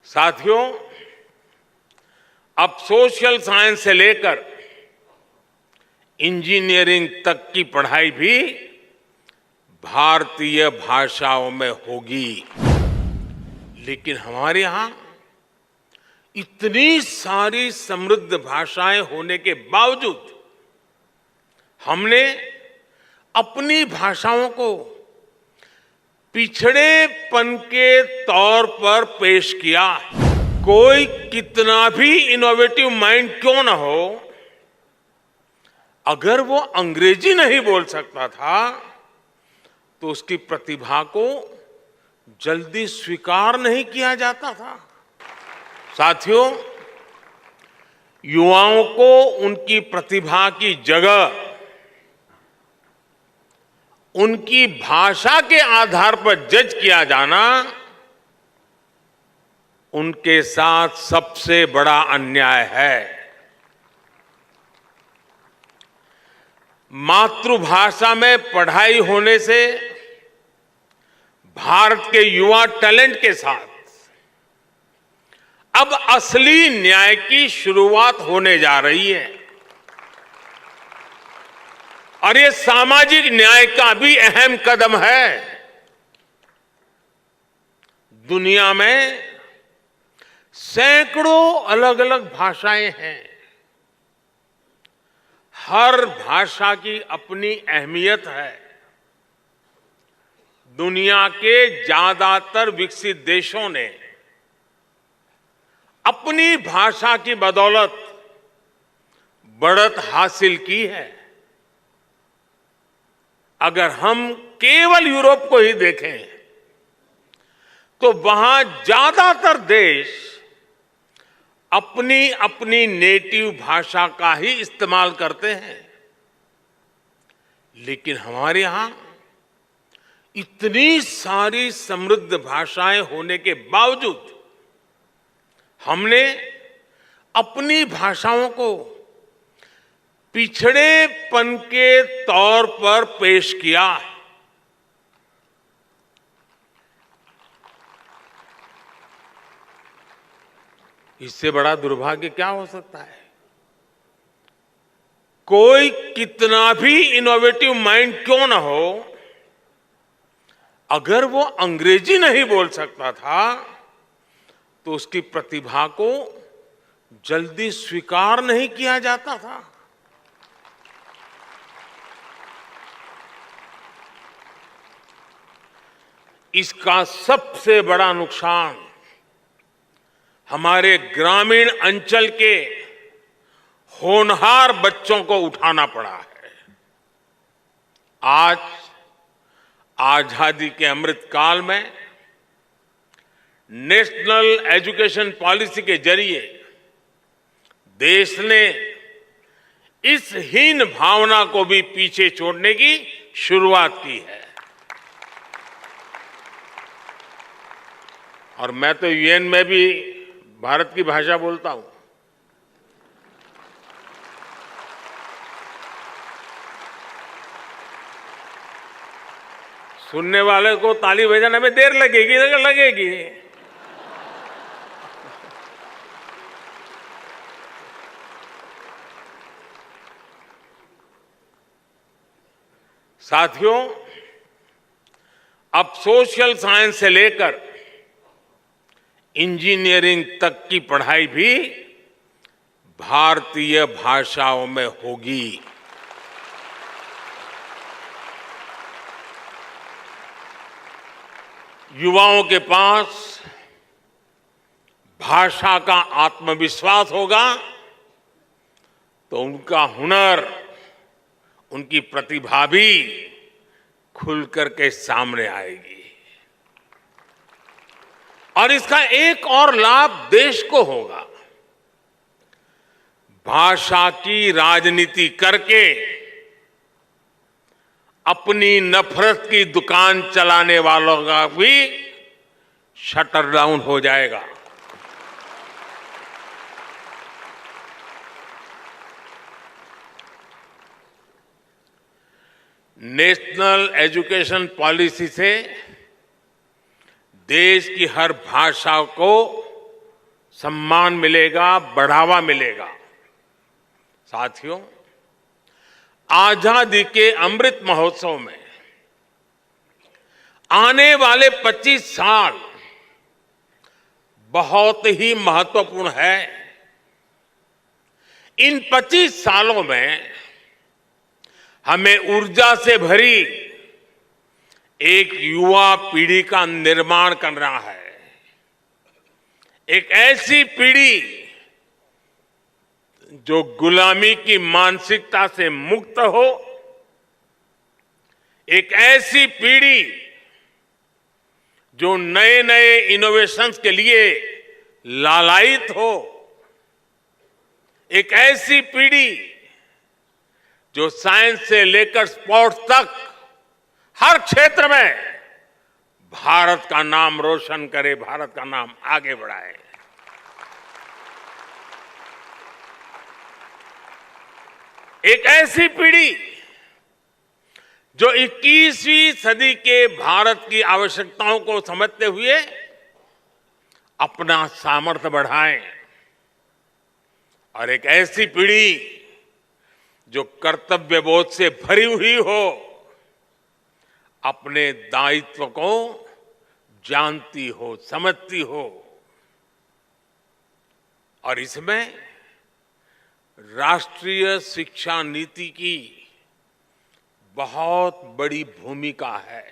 साथियों, अब social science से लेकर इंजीनियरिंग तक की पढ़ाई भी भारतीय भाषाओं में होगी। लेकिन हमारे यहां इतनी सारी समृद्ध भाषाएं होने के बावजूद हमने अपनी भाषाओं को पिछड़ेपन के तौर पर पेश किया। कोई कितना भी इनोवेटिव माइंड क्यों ना हो, अगर वो अंग्रेजी नहीं बोल सकता था तो उसकी प्रतिभा को जल्दी स्वीकार नहीं किया जाता था। साथियों, युवाओं को उनकी प्रतिभा की जगह उनकी भाषा के आधार पर जज किया जाना उनके साथ सबसे बड़ा अन्याय है। मातृभाषा में पढ़ाई होने से भारत के युवा टैलेंट के साथ अब असली न्याय की शुरुआत होने जा रही है और ये सामाजिक न्याय का भी अहम कदम है। दुनिया में सैकड़ों अलग अलग भाषाएं हैं। हर भाषा की अपनी अहमियत है। दुनिया के ज्यादातर विकसित देशों ने अपनी भाषा की बदौलत बढ़त हासिल की है। अगर हम केवल यूरोप को ही देखें तो वहां ज्यादातर देश अपनी अपनी नेटिव भाषा का ही इस्तेमाल करते हैं। लेकिन हमारे यहां इतनी सारी समृद्ध भाषाएं होने के बावजूद हमने अपनी भाषाओं को पिछड़ेपन के तौर पर पेश किया। इससे बड़ा दुर्भाग्य क्या हो सकता है? कोई कितना भी इनोवेटिव माइंड क्यों ना हो, अगर वो अंग्रेजी नहीं बोल सकता था तो उसकी प्रतिभा को जल्दी स्वीकार नहीं किया जाता था। इसका सबसे बड़ा नुकसान हमारे ग्रामीण अंचल के होनहार बच्चों को उठाना पड़ा है। आज आजादी के अमृत काल में नेशनल एजुकेशन पॉलिसी के जरिए देश ने इस हीन भावना को भी पीछे छोड़ने की शुरुआत की है। और मैं तो यूएन में भी भारत की भाषा बोलता हूं। सुनने वाले को ताली बजाने में देर लगेगी। साथियों, अब सोशल साइंस से लेकर इंजीनियरिंग तक की पढ़ाई भी भारतीय भाषाओं में होगी। युवाओं के पास भाषा का आत्मविश्वास होगा तो उनका हुनर, उनकी प्रतिभा भी खुलकर के सामने आएगी। और इसका एक और लाभ देश को होगा। भाषा की राजनीति करके अपनी नफरत की दुकान चलाने वालों का भी शटर डाउन हो जाएगा। नेशनल एजुकेशन पॉलिसी से देश की हर भाषा को सम्मान मिलेगा, बढ़ावा मिलेगा। साथियों, आजादी के अमृत महोत्सव में आने वाले 25 साल बहुत ही महत्वपूर्ण है। इन 25 सालों में हमें ऊर्जा से भरी एक युवा पीढ़ी का निर्माण करना है। एक ऐसी पीढ़ी जो गुलामी की मानसिकता से मुक्त हो, एक ऐसी पीढ़ी जो नए नए इनोवेशंस के लिए लालायित हो, एक ऐसी पीढ़ी जो साइंस से लेकर स्पोर्ट्स तक हर क्षेत्र में भारत का नाम रोशन करे, भारत का नाम आगे बढ़ाए। एक ऐसी पीढ़ी जो 21वीं सदी के भारत की आवश्यकताओं को समझते हुए अपना सामर्थ्य बढ़ाए, और एक ऐसी पीढ़ी जो कर्तव्यबोध से भरी हुई हो, अपने दायित्व को जानती हो, समझती हो। और इसमें राष्ट्रीय शिक्षा नीति की बहुत बड़ी भूमिका है।